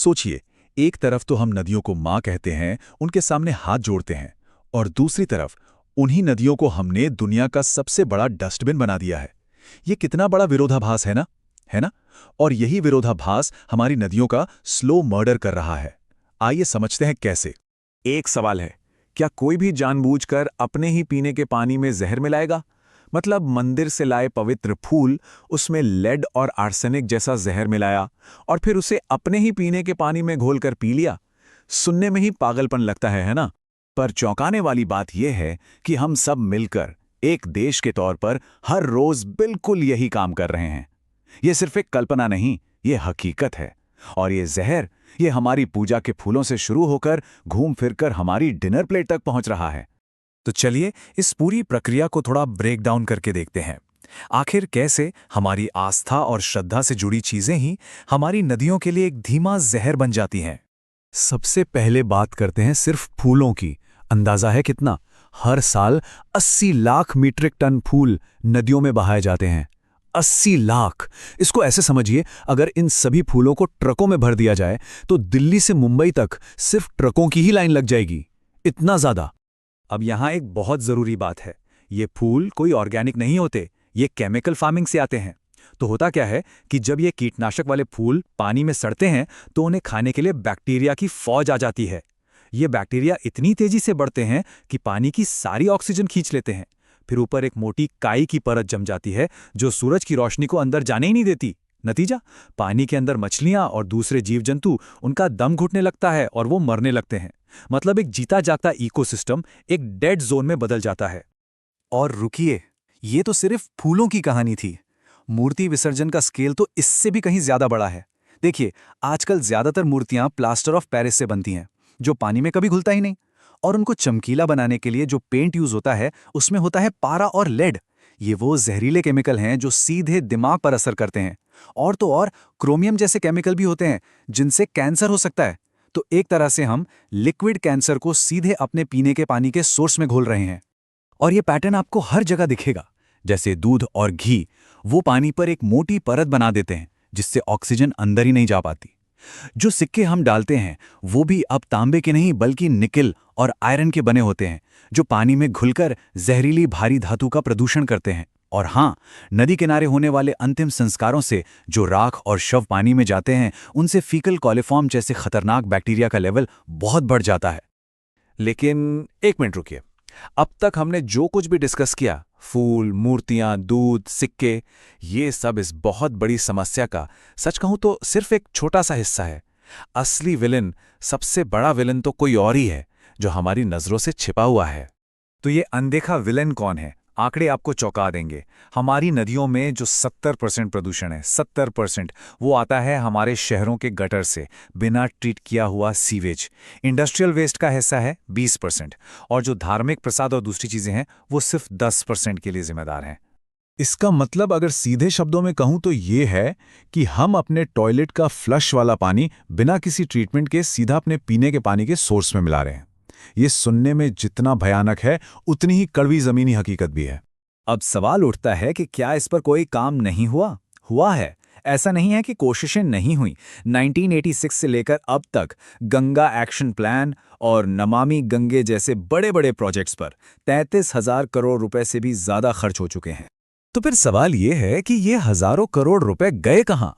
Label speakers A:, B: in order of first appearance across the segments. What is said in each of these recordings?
A: सोचिए, एक तरफ तो हम नदियों को माँ कहते हैं, उनके सामने हाथ जोड़ते हैं, और दूसरी तरफ उन्हीं नदियों को हमने दुनिया का सबसे बड़ा डस्टबिन बना दिया है। ये कितना बड़ा विरोधाभास है ना? है ना? और यही विरोधाभास हमारी नदियों का स्लो मर्डर कर रहा है। आइए समझते हैं कैसे।
B: एक सवाल है, क्या कोई भी जानबूझकर अपने ही पीने के पानी में जहर मिलाएगा? मतलब मंदिर से लाए पवित्र फूल, उसमें लेड और आर्सेनिक जैसा जहर मिलाया और फिर उसे अपने ही पीने के पानी में घोलकर पी लिया। सुनने में ही पागलपन लगता है ना? पर चौंकाने वाली बात यह है कि हम सब मिलकर एक देश के तौर पर हर रोज बिल्कुल यही काम कर रहे हैं। ये सिर्फ एक कल्पना नहीं, ये हकीकत है। और ये जहर, ये हमारी पूजा के फूलों से शुरू होकर घूम फिरकर हमारी डिनर प्लेट तक पहुंच रहा है।
C: तो चलिए इस पूरी प्रक्रिया को थोड़ा ब्रेक डाउन करके देखते हैं। आखिर कैसे हमारी आस्था और श्रद्धा से जुड़ी चीजें ही हमारी नदियों के लिए एक धीमा जहर बन जाती हैं। सबसे पहले बात करते हैं सिर्फ फूलों की। अंदाजा है कितना? हर साल 80 लाख मीट्रिक टन फूल नदियों में बहाए जाते हैं। 80 लाख! इसको ऐसे समझिए, अगर इन सभी फूलों को ट्रकों में भर दिया जाए तो दिल्ली से मुंबई तक सिर्फ ट्रकों की ही लाइन लग जाएगी। इतना ज्यादा।
A: अब यहाँ एक बहुत ज़रूरी बात है, ये फूल कोई ऑर्गेनिक नहीं होते, ये केमिकल फार्मिंग से आते हैं। तो होता क्या है कि जब ये कीटनाशक वाले फूल पानी में सड़ते हैं तो उन्हें खाने के लिए बैक्टीरिया की फौज आ जाती है। ये बैक्टीरिया इतनी तेजी से बढ़ते हैं कि पानी की सारी ऑक्सीजन खींच लेते हैं। फिर ऊपर एक मोटी काई की परत जम जाती है जो सूरज की रोशनी को अंदर जाने ही नहीं देती। नतीजा, पानी के अंदर मछलियां और दूसरे जीव जंतु, उनका दम घुटने लगता है और वो मरने लगते हैं। मतलब एक जीता जागता इकोसिस्टम एक डेड जोन में बदल जाता है।
C: और रुकिए, ये तो सिर्फ फूलों की कहानी थी। मूर्ति विसर्जन का स्केल तो इससे भी कहीं ज्यादा बड़ा है। देखिए, आजकल ज्यादातर मूर्तियां प्लास्टर ऑफ पेरिस से बनती हैं, जो पानी में कभी घुलता ही नहीं। और उनको चमकीला बनाने के लिए जो पेंट यूज होता है, उसमें होता है पारा और लेड। ये वो जहरीले केमिकल हैं जो सीधे दिमाग पर असर करते हैं। और तो और क्रोमियम जैसे केमिकल भी होते हैं जिनसे कैंसर हो सकता है। तो एक तरह से हम लिक्विड कैंसर को सीधे अपने पीने के पानी के सोर्स में घोल रहे हैं। और ये पैटर्न आपको हर जगह दिखेगा। जैसे दूध और घी, वो पानी पर एक मोटी परत बना देते हैं जिससे ऑक्सीजन अंदर ही नहीं जा पाती। जो सिक्के हम डालते हैं वो भी अब तांबे के नहीं बल्कि निकेल और आयरन के बने होते हैं, जो पानी में घुलकर जहरीली भारी धातु का प्रदूषण करते हैं। और हाँ, नदी किनारे होने वाले अंतिम संस्कारों से जो राख और शव पानी में जाते हैं, उनसे फीकल कॉलिफॉर्म जैसे खतरनाक बैक्टीरिया का लेवल बहुत बढ़ जाता है।
B: लेकिन एक मिनट रुकिए, अब तक हमने जो कुछ भी डिस्कस किया, फूल, मूर्तियां, दूध, सिक्के, ये सब इस बहुत बड़ी समस्या का सच कहूं तो सिर्फ एक छोटा सा हिस्सा है। असली विलन, सबसे बड़ा विलन तो कोई और ही है जो हमारी नजरों से छिपा हुआ है।
A: तो ये अनदेखा विलन कौन है? आंकड़े आपको चौंका देंगे। हमारी नदियों में जो 70% प्रदूषण है, 70%, वो आता है हमारे शहरों के गटर से, बिना ट्रीट किया हुआ सीवेज। इंडस्ट्रियल वेस्ट का हिस्सा है 20%, और जो धार्मिक प्रसाद और दूसरी चीजें हैं वो सिर्फ 10% के लिए जिम्मेदार हैं। इसका मतलब अगर सीधे शब्दों में कहूं तो ये है कि हम अपने टॉयलेट का फ्लश वाला पानी बिना किसी ट्रीटमेंट के सीधा अपने पीने के पानी के सोर्स में मिला रहे हैं। ये सुनने में जितना भयानक है, उतनी ही कड़वी जमीनी हकीकत भी है।
C: अब सवाल उठता है कि क्या इस पर कोई काम नहीं हुआ? हुआ है। ऐसा नहीं है कि कोशिशें नहीं हुई। 1986 से लेकर अब तक गंगा एक्शन प्लान और नमामि गंगे जैसे बड़े बड़े प्रोजेक्ट्स पर 33,000 करोड़ रुपए से भी ज्यादा खर्च हो चुके हैं। तो फिर सवाल ये है कि ये हजारों करोड़ रुपए गए कहां?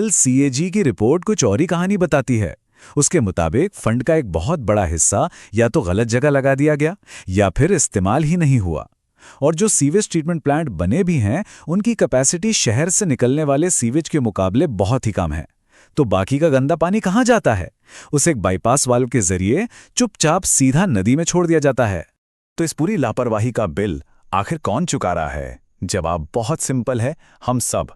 C: सीएजी की रिपोर्ट कुछ और ही कहानी बताती है। उसके मुताबिक फंड का एक बहुत बड़ा हिस्सा या तो गलत जगह लगा दिया गया या फिर इस्तेमाल ही नहीं हुआ। और जो सीवेज ट्रीटमेंट प्लांट बने भी हैं, उनकी कैपेसिटी शहर से निकलने वाले सीवेज के मुकाबले बहुत ही कम है। तो बाकी का गंदा पानी कहां जाता है? उसे एक बाईपास वाल्व के जरिए चुपचाप सीधा नदी में छोड़ दिया जाता है।
A: तो इस पूरी लापरवाही का बिल आखिर कौन चुका रहा है? जवाब बहुत सिंपल है, हम सब।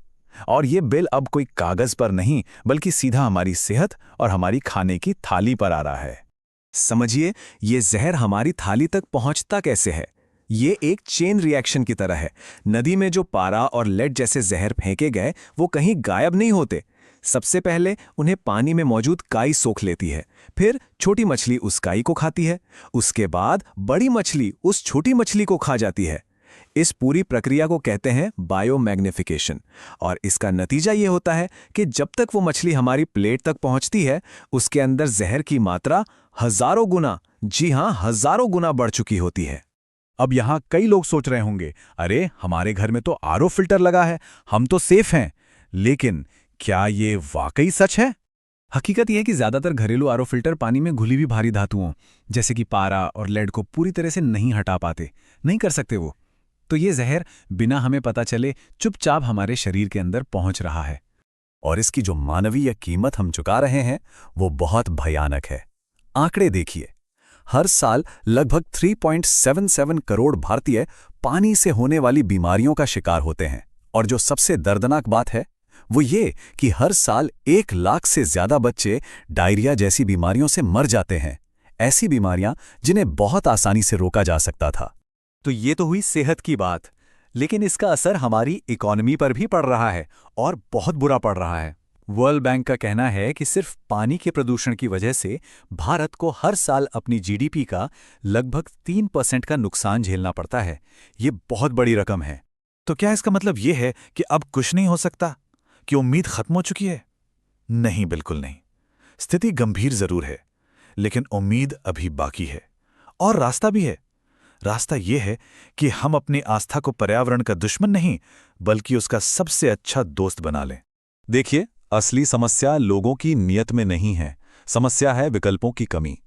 A: और ये बिल अब कोई कागज पर नहीं बल्कि सीधा हमारी सेहत और हमारी खाने की थाली पर आ रहा है।
C: समझिए, ये जहर हमारी थाली तक पहुंचता कैसे है? ये एक चेन रिएक्शन की तरह है। नदी में जो पारा और लेड जैसे जहर फेंके गए वो कहीं गायब नहीं होते। सबसे पहले उन्हें पानी में मौजूद काई सोख लेती है, फिर छोटी मछली उस काई को खाती है, उसके बाद बड़ी मछली उस छोटी मछली को खा जाती है।
B: इस पूरी प्रक्रिया को कहते हैं बायोमैग्निफिकेशन, और इसका नतीजा ये होता है कि जब तक वो मछली हमारी प्लेट तक पहुंचती है, उसके अंदर जहर की मात्रा हजारों गुना, जी हां, हजारों गुना बढ़ चुकी होती है।
A: अब यहाँ कई लोग सोच रहे होंगे, अरे हमारे घर में तो आरओ फिल्टर लगा है, हम तो सेफ हैं। लेकिन क्या ये वाकई सच है?
C: हकीकत यह है कि ज्यादातर घरेलू आरओ फिल्टर पानी में घुली हुई भारी धातुओं जैसे कि पारा और लेड को पूरी तरह से नहीं हटा पाते, नहीं कर सकते वो। तो ये जहर बिना हमें पता चले चुपचाप हमारे शरीर के अंदर पहुंच रहा है।
A: और इसकी जो मानवीय कीमत हम चुका रहे हैं वो बहुत भयानक है। आंकड़े देखिए, हर साल लगभग 3.77 करोड़ भारतीय पानी से होने वाली बीमारियों का शिकार होते हैं। और जो सबसे दर्दनाक बात है वो ये कि हर साल 1 लाख से ज्यादा बच्चे डायरिया जैसी बीमारियों से मर जाते हैं, ऐसी बीमारियां जिन्हें बहुत आसानी से रोका जा सकता था।
C: तो ये तो हुई सेहत की बात, लेकिन इसका असर हमारी इकोनॉमी पर भी पड़ रहा है, और बहुत बुरा पड़ रहा है। वर्ल्ड बैंक का कहना है कि सिर्फ पानी के प्रदूषण की वजह से भारत को हर साल अपनी जीडीपी का लगभग 3% का नुकसान झेलना पड़ता है। ये बहुत बड़ी रकम है।
A: तो क्या इसका मतलब ये है कि अब कुछ नहीं हो सकता, कि उम्मीद खत्म हो चुकी है? नहीं, बिल्कुल नहीं। स्थिति गंभीर जरूर है, लेकिन उम्मीद अभी बाकी है। और रास्ता भी है। रास्ता यह है कि हम अपनी आस्था को पर्यावरण का दुश्मन नहीं, बल्कि उसका सबसे अच्छा दोस्त बना लें। देखिए, असली समस्या लोगों की नीयत में नहीं है, समस्या है विकल्पों की कमी।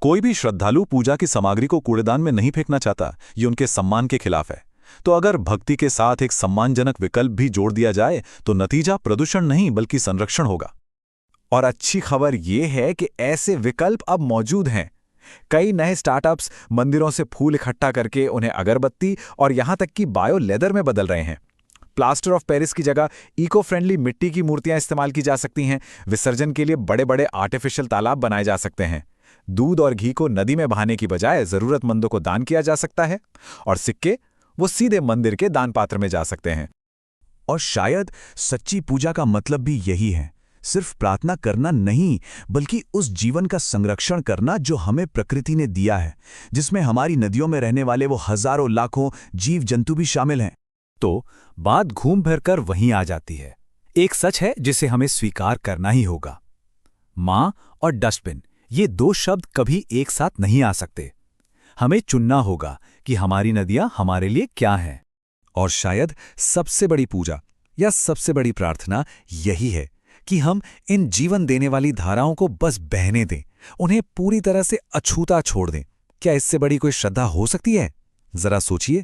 A: कोई भी श्रद्धालु पूजा की सामग्री को कूड़ेदान में नहीं फेंकना चाहता, ये उनके सम्मान के खिलाफ है। तो अगर भक्ति के साथ एक सम्मानजनक विकल्प भी जोड़ दिया जाए तो नतीजा प्रदूषण नहीं बल्कि संरक्षण होगा। और अच्छी खबर यह है कि ऐसे विकल्प अब मौजूद हैं। कई नए स्टार्टअप्स मंदिरों से फूल इकट्ठा करके उन्हें अगरबत्ती और यहां तक कि बायो लेदर में बदल रहे हैं। प्लास्टर ऑफ पेरिस की जगह इको फ्रेंडली मिट्टी की मूर्तियां इस्तेमाल की जा सकती हैं। विसर्जन के लिए बड़े बड़े आर्टिफिशियल तालाब बनाए जा सकते हैं। दूध और घी को नदी में बहाने की बजाय जरूरतमंदों को दान किया जा सकता है, और सिक्के वो सीधे मंदिर के दान पात्र में जा सकते हैं। और शायद सच्ची पूजा का मतलब भी यही है, सिर्फ प्रार्थना करना नहीं, बल्कि उस जीवन का संरक्षण करना जो हमें प्रकृति ने दिया है, जिसमें हमारी नदियों में रहने वाले वो हजारों लाखों जीव जंतु भी शामिल हैं।
C: तो बात घूम फिर कर वहीं आ जाती है। एक सच है जिसे हमें स्वीकार करना ही होगा। मां और डस्टबिन, ये 2 शब्द कभी एक साथ नहीं आ सकते। हमें चुनना होगा कि हमारी नदियां हमारे लिए क्या हैं।
A: और शायद सबसे बड़ी पूजा या सबसे बड़ी प्रार्थना यही है कि हम इन जीवन देने वाली धाराओं को बस बहने दें, उन्हें पूरी तरह से अछूता छोड़ दें। क्या इससे बड़ी कोई श्रद्धा हो सकती है? जरा सोचिए।